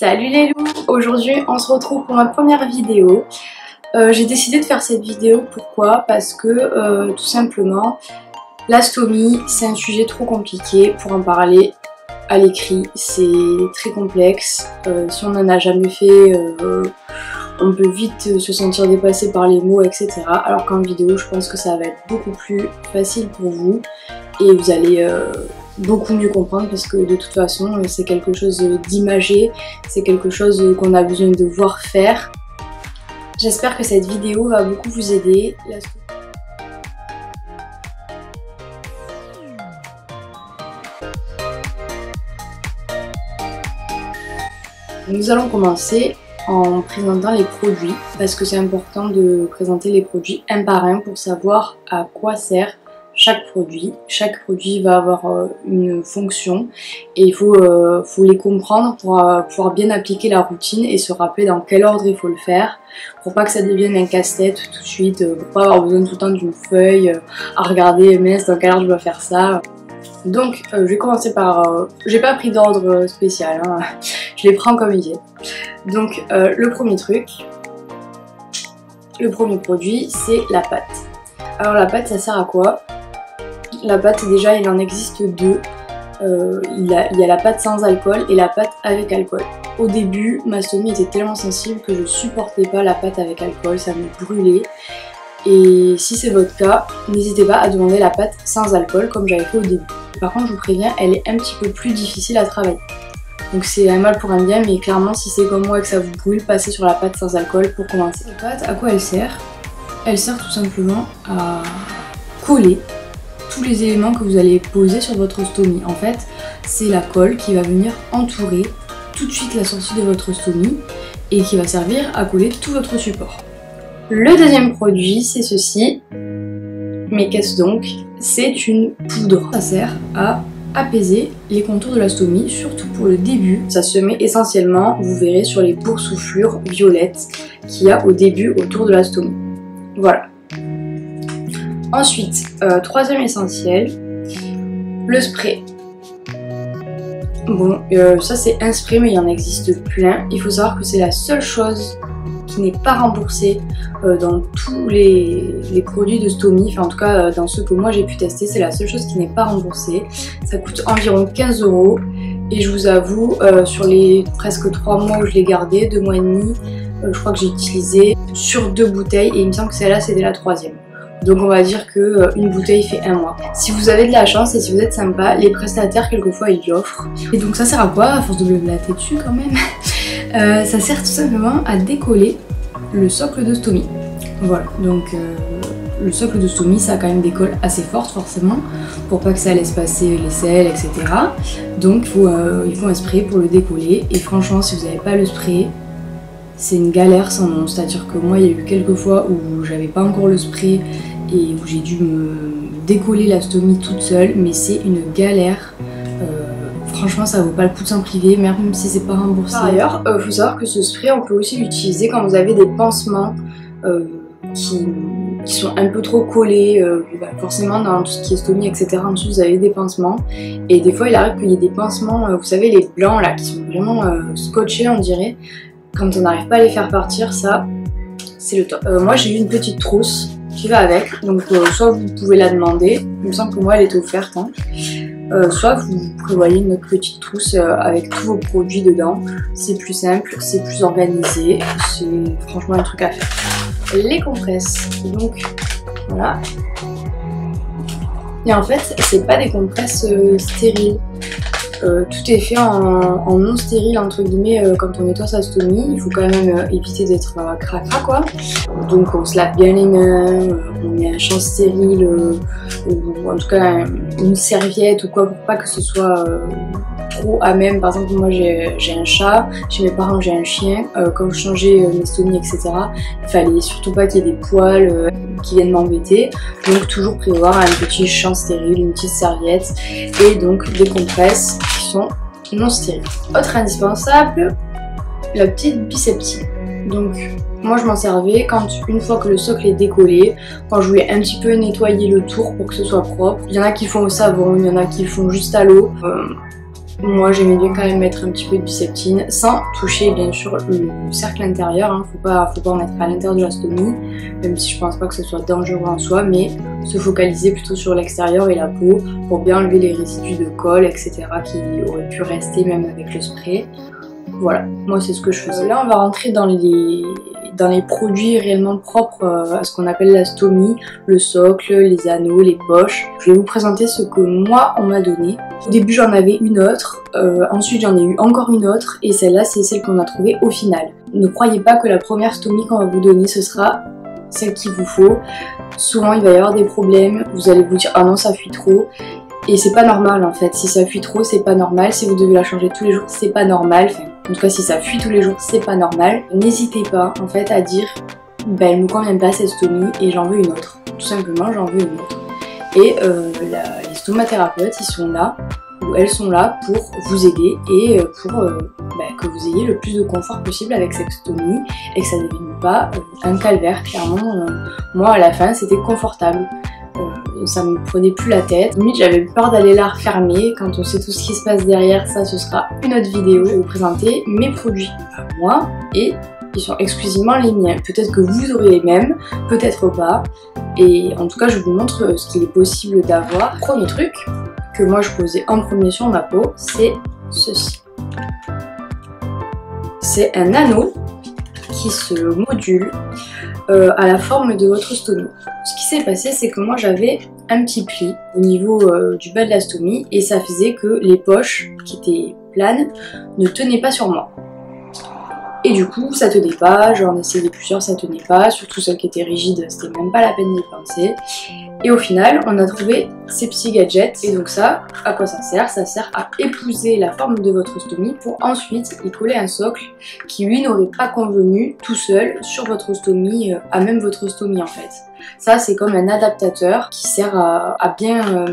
Salut les loups! Aujourd'hui on se retrouve pour ma première vidéo. J'ai décidé de faire cette vidéo, pourquoi? Parce que tout simplement la stomie c'est un sujet trop compliqué pour en parler à l'écrit, c'est très complexe. Si on n'en a jamais fait, on peut vite se sentir dépassé par les mots, etc. Alors qu'en vidéo je pense que ça va être beaucoup plus facile pour vous et vous allez beaucoup mieux comprendre parce que de toute façon c'est quelque chose d'imagé, c'est quelque chose qu'on a besoin de voir faire. J'espère que cette vidéo va beaucoup vous aider. Nous allons commencer en présentant les produits parce que c'est important de présenter les produits un par un pour savoir à quoi sert chaque produit. Chaque produit va avoir une fonction et il faut les comprendre pour pouvoir bien appliquer la routine et se rappeler dans quel ordre il faut le faire pour pas que ça devienne un casse-tête tout de suite, pour pas avoir besoin tout le temps d'une feuille à regarder, mince dans quel ordre je dois faire ça. Donc je vais commencer par... j'ai pas pris d'ordre spécial, hein. Je les prends comme il est. Donc le premier truc, le premier produit c'est la pâte. Alors la pâte ça sert à quoi? La pâte déjà il en existe deux, il y a la pâte sans alcool et la pâte avec alcool. Au début ma stomie était tellement sensible que je supportais pas la pâte avec alcool, ça me brûlait. Et si c'est votre cas, n'hésitez pas à demander la pâte sans alcool comme j'avais fait au début. Par contre je vous préviens, elle est un petit peu plus difficile à travailler. Donc c'est un mal pour un bien, mais clairement si c'est comme moi et que ça vous brûle, passez sur la pâte sans alcool pour commencer. La pâte, à quoi elle sert? Elle sert tout simplement à coller tous les éléments que vous allez poser sur votre stomie. En fait, c'est la colle qui va venir entourer tout de suite la sortie de votre stomie et qui va servir à coller tout votre support. Le deuxième produit, c'est ceci. Mais qu'est-ce donc? C'est une poudre. Ça sert à apaiser les contours de la stomie, surtout pour le début. Ça se met essentiellement, vous verrez, sur les boursouflures violettes qu'il y a au début autour de la stomie. Voilà. Ensuite, troisième essentiel, le spray. Bon, ça c'est un spray mais il y en existe plein. Il faut savoir que c'est la seule chose qui n'est pas remboursée dans tous les produits de stomie. Enfin en tout cas dans ceux que moi j'ai pu tester, c'est la seule chose qui n'est pas remboursée. Ça coûte environ 15 € et je vous avoue, sur les presque 3 mois où je l'ai gardé, 2 mois et demi, je crois que j'ai utilisé sur 2 bouteilles et il me semble que celle-là c'était la 3e. Donc on va dire que une bouteille fait 1 mois. Si vous avez de la chance et si vous êtes sympa, les prestataires quelquefois ils l'offrent. Et donc ça sert à quoi, à force de me blater dessus quand même? Ça sert tout simplement à décoller le socle de stomie. Voilà, donc le socle de stomie ça a quand même des colles assez fortes forcément, pour pas que ça laisse passer les selles, etc. Donc il faut un spray pour le décoller. Et franchement si vous n'avez pas le spray, c'est une galère sans nom. C'est-à-dire que moi il y a eu quelques fois où j'avais pas encore le spray et où j'ai dû me décoller la stomie toute seule, mais c'est une galère. Franchement ça vaut pas le coup de s'en priver, même si c'est pas remboursé. Par ailleurs, faut savoir que ce spray on peut aussi l'utiliser quand vous avez des pansements qui sont un peu trop collés, forcément dans tout ce qui est stomie, etc. En dessous vous avez des pansements et des fois il arrive qu'il y ait des pansements, vous savez les blancs là qui sont vraiment scotchés on dirait. Quand on n'arrive pas à les faire partir, ça c'est le top. Moi j'ai eu une petite trousse qui va avec, donc soit vous pouvez la demander, il me semble que moi elle était offerte, hein. Soit vous prévoyez une autre petite trousse avec tous vos produits dedans. C'est plus simple, c'est plus organisé, c'est franchement un truc à faire. Les compresses, donc voilà. Et en fait, c'est pas des compresses stériles. Tout est fait en non stérile entre guillemets quand on nettoie sa stomie. Il faut quand même éviter d'être cracra quoi. Donc on se lave bien les mains, on met un champ stérile ou en tout cas une serviette ou quoi pour pas que ce soit trop à même. Par exemple moi j'ai un chat, chez mes parents j'ai un chien, quand je changeais mes stomies etc. il fallait surtout pas qu'il y ait des poils qui viennent m'embêter. Donc toujours prévoir un petit champ stérile, une petite serviette et donc des compresses qui sont non stériles. Autre indispensable, la petite biceptine. Donc moi je m'en servais quand une fois que le socle est décollé, quand je voulais un petit peu nettoyer le tour pour que ce soit propre. Il y en a qui font au savon, il y en a qui font juste à l'eau. Moi j'aimais bien quand même mettre un petit peu de biceptine sans toucher bien sûr le cercle intérieur, hein. Faut pas en mettre à l'intérieur de la stomie, même si je pense pas que ce soit dangereux en soi, mais se focaliser plutôt sur l'extérieur et la peau pour bien enlever les résidus de colle, etc. qui auraient pu rester même avec le spray. Voilà, moi c'est ce que je faisais. Là on va rentrer dans les produits réellement propres à ce qu'on appelle la stomie, le socle, les anneaux, les poches. Je vais vous présenter ce que moi on m'a donné. Au début j'en avais une autre, ensuite j'en ai eu encore une autre et celle-là c'est celle qu'on a trouvée au final. Ne croyez pas que la première stomie qu'on va vous donner ce sera celle qu'il vous faut. Souvent il va y avoir des problèmes, vous allez vous dire ah non ça fuit trop. Et c'est pas normal en fait, si ça fuit trop c'est pas normal, si vous devez la changer tous les jours c'est pas normal, enfin, en tout cas si ça fuit tous les jours c'est pas normal. N'hésitez pas en fait à dire bah elle me convient pas cette stomie et j'en veux une autre, tout simplement j'en veux une autre. Et les stomathérapeutes ils sont là, ou elles sont là pour vous aider et pour que vous ayez le plus de confort possible avec cette stomie et que ça ne devienne pas un calvaire. Clairement moi à la fin c'était confortable. Ça me prenait plus la tête. Limite j'avais peur d'aller la refermer. Quand on sait tout ce qui se passe derrière, ça ce sera une autre vidéo. Je vais vous présenter mes produits à moi et ils sont exclusivement les miens. Peut-être que vous aurez les mêmes, peut-être pas. Et en tout cas je vous montre ce qu'il est possible d'avoir. Premier truc que moi je posais en premier sur ma peau, c'est ceci. C'est un anneau qui se module à la forme de votre stomie. Ce qui s'est passé c'est que moi j'avais un petit pli au niveau du bas de la stomie et ça faisait que les poches qui étaient planes ne tenaient pas sur moi. Et du coup ça tenait pas, j'en essayais plusieurs, ça tenait pas, surtout celles qui étaient rigides, c'était même pas la peine d'y penser. Et au final on a trouvé ces petits gadgets et donc ça, à quoi ça sert? Ça sert à épouser la forme de votre stomie pour ensuite y coller un socle qui lui n'aurait pas convenu tout seul sur votre stomie, à même votre stomie en fait. Ça c'est comme un adaptateur qui sert à bien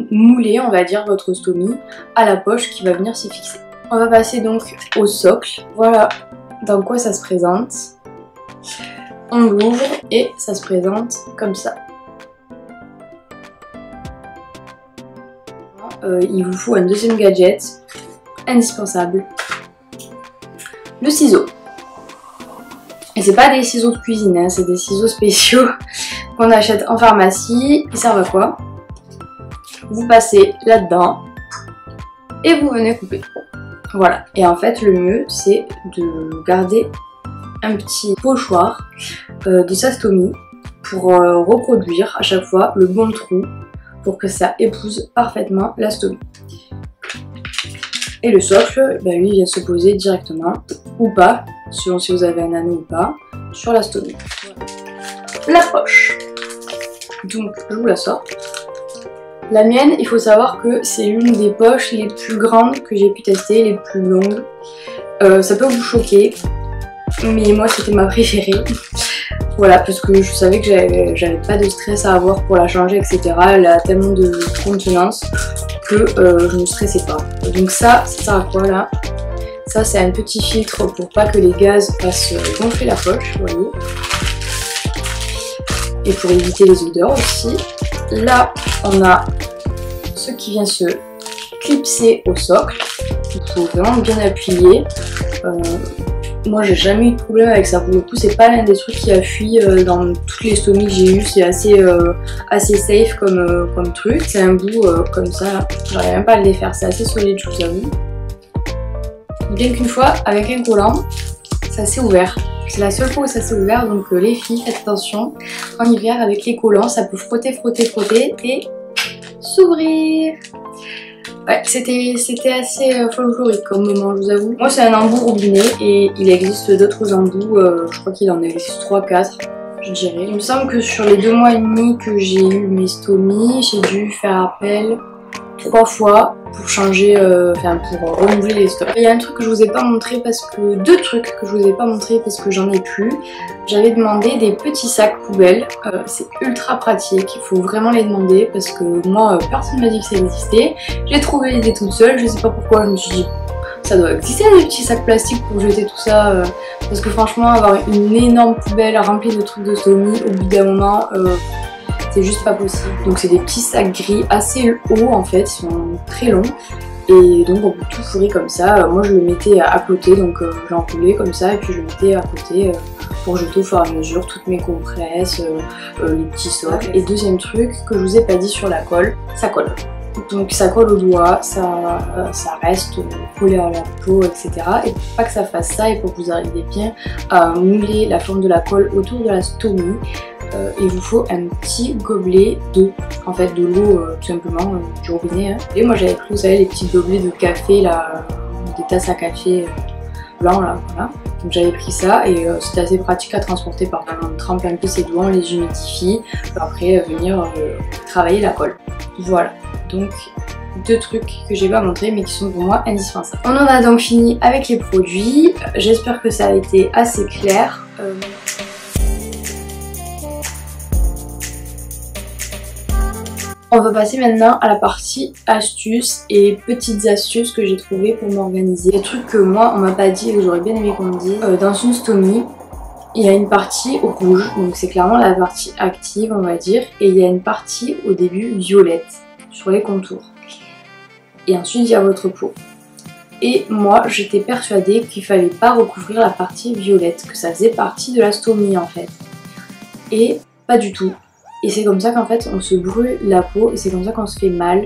mouler on va dire votre stomie à la poche qui va venir s'y fixer. On va passer donc au socle. Voilà dans quoi ça se présente. On l'ouvre et ça se présente comme ça. Il vous faut un deuxième gadget indispensable, le ciseau. Et c'est pas des ciseaux de cuisine, hein, c'est des ciseaux spéciaux qu'on achète en pharmacie. Ils servent à quoi? Vous passez là-dedans et vous venez couper. Voilà, et en fait le mieux c'est de garder un petit pochoir de sa stomie pour reproduire à chaque fois le bon trou pour que ça épouse parfaitement la stomie. Et le socle, lui vient se poser directement, ou pas, selon si vous avez un anneau ou pas, sur la stomie. La poche. Donc je vous la sors. La mienne, il faut savoir que c'est l'une des poches les plus grandes que j'ai pu tester, les plus longues. Ça peut vous choquer, mais moi c'était ma préférée. Voilà, parce que je savais que j'avais pas de stress à avoir pour la changer, etc. Elle a tellement de contenance que je ne stressais pas. Donc ça sert à quoi là? Ça c'est un petit filtre pour pas que les gaz fassent gonfler la poche, vous voyez. Et pour éviter les odeurs aussi. Là on a ce qui vient se clipser au socle. Il faut vraiment bien appuyer. Moi j'ai jamais eu de problème avec ça, pour le coup c'est pas l'un des trucs qui a fui dans toutes les stomies que j'ai eues, c'est assez safe comme truc. C'est un bout comme ça, j'arrive même pas à le défaire, c'est assez solide je vous avoue. Bien qu'une fois avec un collant, ça s'est ouvert. C'est la seule fois où ça s'est ouvert, donc les filles faites attention, en hiver avec les collants ça peut frotter et s'ouvrir. Ouais, c'était assez folklorique comme moment, je vous avoue. Moi, c'est un embout robinet et il existe d'autres embouts. Je crois qu'il en existe 3-4, je dirais. Il me semble que sur les 2 mois et demi que j'ai eu mes stomies, j'ai dû faire appel 3 fois pour changer, pour renouveler les stocks. Il y a un truc que je vous ai pas montré parce que, 2 trucs que je vous ai pas montré parce que j'en ai plus. J'avais demandé des petits sacs poubelles, c'est ultra pratique, il faut vraiment les demander parce que moi personne m'a dit que ça existait. J'ai trouvé l'idée toute seule, je sais pas pourquoi, je me suis dit ça doit exister des petits sacs plastiques pour jeter tout ça, parce que franchement avoir une énorme poubelle remplie de trucs de stomie au bout d'un moment, c'est juste pas possible. Donc c'est des petits sacs gris assez hauts en fait, ils sont très longs Et donc on peut tout fourrer comme ça. Moi je le mettais à côté, donc j'enroulais comme ça et puis je le mettais à côté pour jeter au fur et à mesure toutes mes compresses, les petits socles. Et deuxième truc que je vous ai pas dit sur la colle, ça colle. Donc ça colle au doigt, ça reste collé à la peau, etc. Et pour pas que ça fasse ça et pour que vous arriviez bien à mouler la forme de la colle autour de la stomie, il vous faut un petit gobelet d'eau, en fait de l'eau tout simplement du robinet. Hein. Et moi j'avais pris, vous savez, les petits gobelets de café là, des tasses à café blanc là, voilà. Donc j'avais pris ça et c'était assez pratique à transporter par là. On trempe un peu ses doigts, on les humidifie, après venir travailler la colle. Voilà, donc deux trucs que j'ai pas montré mais qui sont pour moi indispensables. On en a donc fini avec les produits, j'espère que ça a été assez clair. On va passer maintenant à la partie astuces et petites astuces que j'ai trouvées pour m'organiser. Des trucs que moi on m'a pas dit et que j'aurais bien aimé qu'on me dise. Dans une stomie, il y a une partie rouge, donc c'est clairement la partie active on va dire. Et il y a une partie au début violette sur les contours. Et ensuite il y a votre peau. Et moi j'étais persuadée qu'il fallait pas recouvrir la partie violette, que ça faisait partie de la stomie en fait. Et pas du tout. Et c'est comme ça qu'en fait on se brûle la peau et c'est comme ça qu'on se fait mal.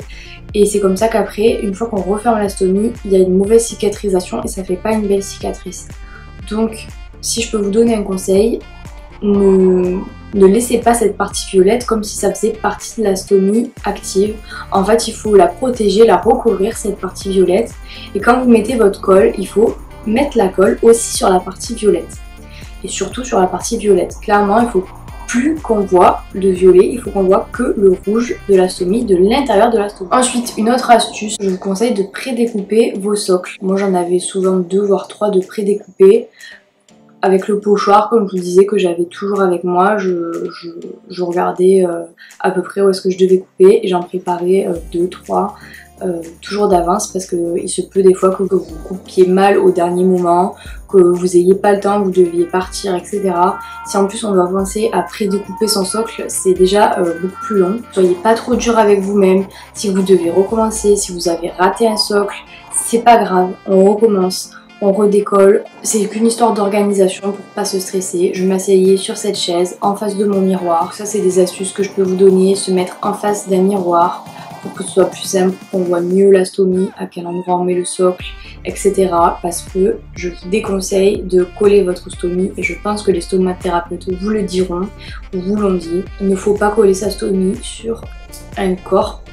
Et c'est comme ça qu'après, une fois qu'on referme la stomie, il y a une mauvaise cicatrisation et ça fait pas une belle cicatrice. Donc si je peux vous donner un conseil, ne laissez pas cette partie violette comme si ça faisait partie de la stomie active. En fait il faut la protéger, la recouvrir cette partie violette. Et quand vous mettez votre colle, il faut mettre la colle aussi sur la partie violette. Et surtout sur la partie violette. Clairement il faut plus qu'on voit le violet, il faut qu'on voit que le rouge de la stomie, de l'intérieur de la stomie. Ensuite, une autre astuce, je vous conseille de pré-découper vos socles. Moi j'en avais souvent 2 voire 3 de pré-découpés. Avec le pochoir, comme je vous disais, que j'avais toujours avec moi, je regardais à peu près où est-ce que je devais couper et j'en préparais 2, 3 toujours d'avance parce qu'il se peut des fois que vous coupiez mal au dernier moment, que vous ayez pas le temps, vous deviez partir, etc. Si en plus on doit penser à pré-découper son socle, c'est déjà beaucoup plus long. Soyez pas trop dur avec vous-même. Si vous devez recommencer, si vous avez raté un socle, c'est pas grave, on recommence. On redécolle, c'est qu'une histoire d'organisation pour pas se stresser. Je m'asseyais sur cette chaise en face de mon miroir. Ça c'est des astuces que je peux vous donner, se mettre en face d'un miroir pour que ce soit plus simple, pour qu'on voit mieux la stomie, à quel endroit on met le socle, etc. Parce que je vous déconseille de coller votre stomie et je pense que les stomathérapeutes vous le diront, vous l'ont dit. Il ne faut pas coller sa stomie sur un corps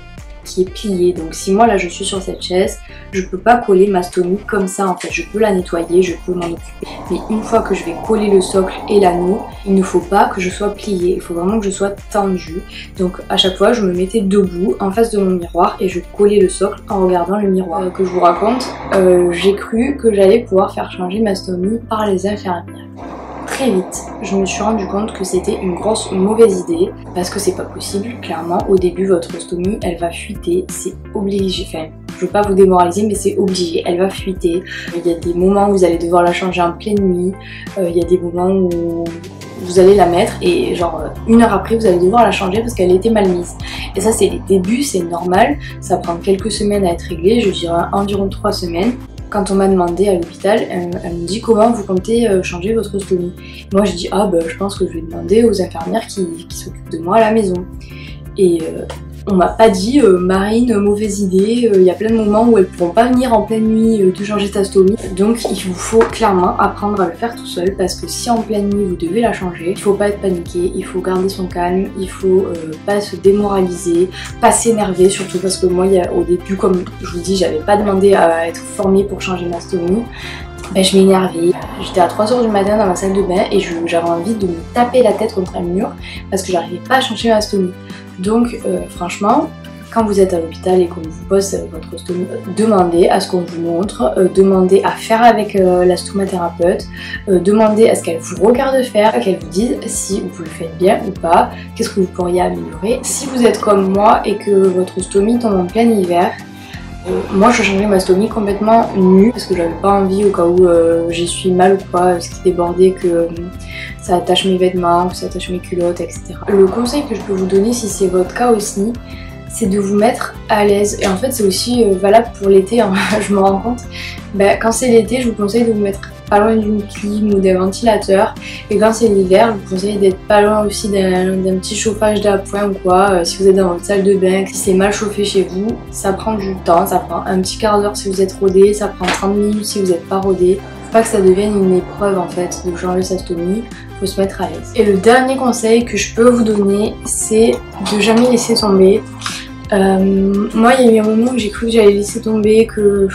qui est plié. Donc si moi là je suis sur cette chaise, je peux pas coller ma stomie comme ça en fait. Je peux la nettoyer, je peux m'en occuper. Mais une fois que je vais coller le socle et l'anneau, il ne faut pas que je sois pliée. Il faut vraiment que je sois tendue. Donc à chaque fois je me mettais debout en face de mon miroir et je collais le socle en regardant le miroir. Que je vous raconte, j'ai cru que j'allais pouvoir faire changer ma stomie par les infirmières. Très vite, je me suis rendu compte que c'était une grosse mauvaise idée parce que c'est pas possible, clairement. Au début, votre stomie, elle va fuiter, c'est obligé. Enfin, je veux pas vous démoraliser, mais c'est obligé, elle va fuiter. Il y a des moments où vous allez devoir la changer en pleine nuit, il y a des moments où vous allez la mettre et genre 1 heure après vous allez devoir la changer parce qu'elle était mal mise. Et ça c'est les débuts, c'est normal, ça prend quelques semaines à être réglé, je dirais environ 3 semaines. Quand on m'a demandé à l'hôpital, elle me dit comment vous comptez changer votre stomie. Moi je dis ah bah je pense que je vais demander aux infirmières qui s'occupent de moi à la maison. Et on m'a pas dit Marine, mauvaise idée, il y a plein de moments où elles pourront pas venir en pleine nuit de changer ta stomie. Donc il vous faut clairement apprendre à le faire tout seul parce que si en pleine nuit vous devez la changer, il faut pas être paniqué, il faut garder son calme, il faut pas se démoraliser, pas s'énerver surtout parce que moi au début comme je vous dis j'avais pas demandé à être formée pour changer ma stomie. Ben, je m'énervais, j'étais à 3 h du matin dans ma salle de bain et j'avais envie de me taper la tête contre un mur parce que j'arrivais pas à changer ma stomie. Donc franchement, quand vous êtes à l'hôpital et qu'on vous pose votre stomie, demandez à ce qu'on vous montre, demandez à faire avec la stomathérapeute, demandez à ce qu'elle vous regarde faire, qu'elle vous dise si vous le faites bien ou pas, qu'est-ce que vous pourriez améliorer. Si vous êtes comme moi et que votre stomie tombe en plein hiver, moi je changeais ma stomie complètement nue parce que j'avais pas envie au cas où j'essuie mal ou quoi, ce qui débordait, que ça attache mes vêtements, que ça attache mes culottes, etc. Le conseil que je peux vous donner si c'est votre cas aussi, c'est de vous mettre à l'aise. Et en fait c'est aussi valable pour l'été, hein. Je me rends compte. Quand c'est l'été, je vous conseille de vous mettre pas loin d'une clim ou d'un ventilateur. Et quand c'est l'hiver, je vous conseille d'être pas loin aussi d'un petit chauffage d'appoint ou quoi. Si vous êtes dans votre salle de bain, si c'est mal chauffé chez vous, ça prend du temps, ça prend un petit quart d'heure si vous êtes rodé, ça prend 30 minutes si vous n'êtes pas rodé. Faut pas que ça devienne une épreuve en fait de changer sa stomie, faut se mettre à l'aise. Et le dernier conseil que je peux vous donner, c'est de jamais laisser tomber. Moi il y a eu un moment où j'ai cru que j'allais laisser tomber, que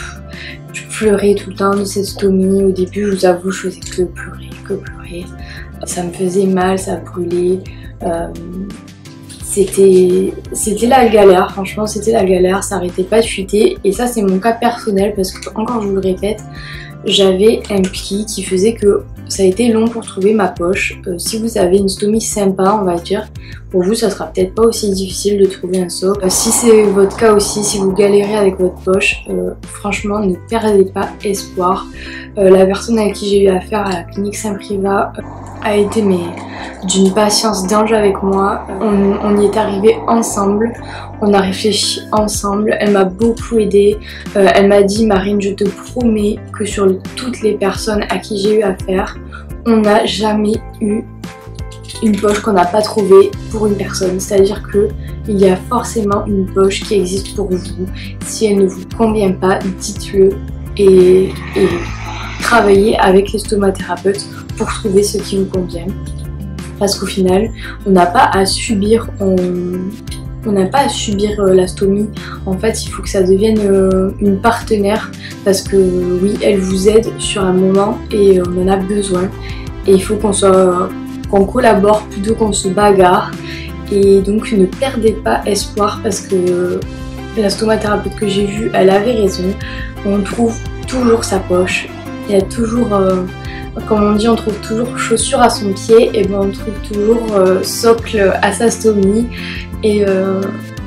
je pleurais tout le temps de cette stomie. Au début, je vous avoue, je faisais que pleurer. Ça me faisait mal, ça brûlait. C'était la galère, franchement, c'était la galère. Ça arrêtait pas de fuiter. Et ça, c'est mon cas personnel parce que, encore je vous le répète, j'avais un pli qui faisait que ça a été long pour trouver ma poche. Si vous avez une stomie sympa, on va dire, pour vous ça sera peut-être pas aussi difficile de trouver un soc. Si c'est votre cas aussi, si vous galérez avec votre poche, franchement ne perdez pas espoir. La personne avec qui j'ai eu affaire à la clinique Saint-Privat a été d'une patience dingue avec moi. On y est arrivé ensemble, on a réfléchi ensemble, elle m'a beaucoup aidée. Elle m'a dit: Marine, je te promets que sur toutes les personnes à qui j'ai eu affaire, on n'a jamais eu une poche qu'on n'a pas trouvée pour une personne. C'est-à-dire qu'il y a forcément une poche qui existe pour vous. Si elle ne vous convient pas, dites-le et travaillez avec les stomathérapeutes pour trouver ce qui vous convient. Parce qu'au final, on n'a pas à subir, la stomie. En fait, il faut que ça devienne une partenaire parce que oui, elle vous aide sur un moment et on en a besoin. Et il faut qu'on collabore plutôt qu'on se bagarre. Et donc ne perdez pas espoir parce que la stomathérapeute que j'ai vue, elle avait raison. On trouve toujours sa poche. Il y a toujours, comme on dit, on trouve toujours chaussure à son pied, et ben on trouve toujours socle à sa stomie. Et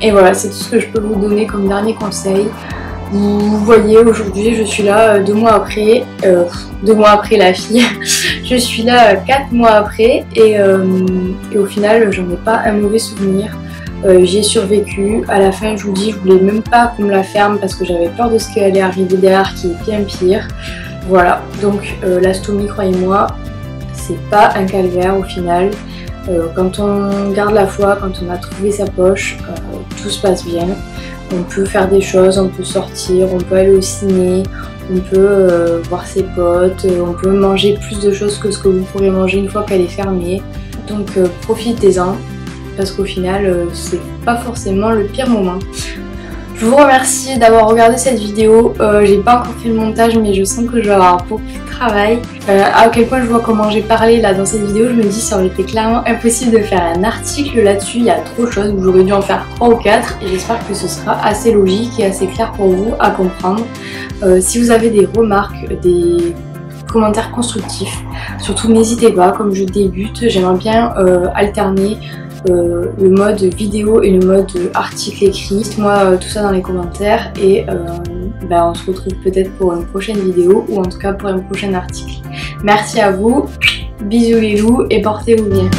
voilà, c'est tout ce que je peux vous donner comme dernier conseil. Vous voyez, aujourd'hui je suis là 2 mois après, 2 mois après la fille, je suis là 4 mois après et au final j'en ai pas un mauvais souvenir. J'ai survécu. À la fin, je vous dis, je voulais même pas qu'on me la ferme parce que j'avais peur de ce qui allait arriver derrière qui est bien pire. Voilà, donc la stomie, croyez-moi, c'est pas un calvaire au final. Quand on garde la foi, quand on a trouvé sa poche, tout se passe bien. On peut faire des choses, on peut sortir, on peut aller au ciné, on peut voir ses potes, on peut manger plus de choses que ce que vous pourrez manger une fois qu'elle est fermée. Donc profitez-en, parce qu'au final, c'est pas forcément le pire moment. Je vous remercie d'avoir regardé cette vidéo. J'ai pas encore fait le montage, mais je sens que je vais avoir beaucoup de travail. À quel point je vois comment j'ai parlé là dans cette vidéo, je me dis ça aurait été clairement impossible de faire un article là-dessus. Il y a trop de choses, j'aurais dû en faire 3 ou 4 et j'espère que ce sera assez logique et assez clair pour vous à comprendre. Si vous avez des remarques, des commentaires constructifs, surtout n'hésitez pas, comme je débute, j'aimerais bien alterner le mode vidéo et le mode article écrit. Dites-moi tout ça dans les commentaires et on se retrouve peut-être pour une prochaine vidéo ou en tout cas pour un prochain article. Merci à vous, bisous les loups et portez-vous bien.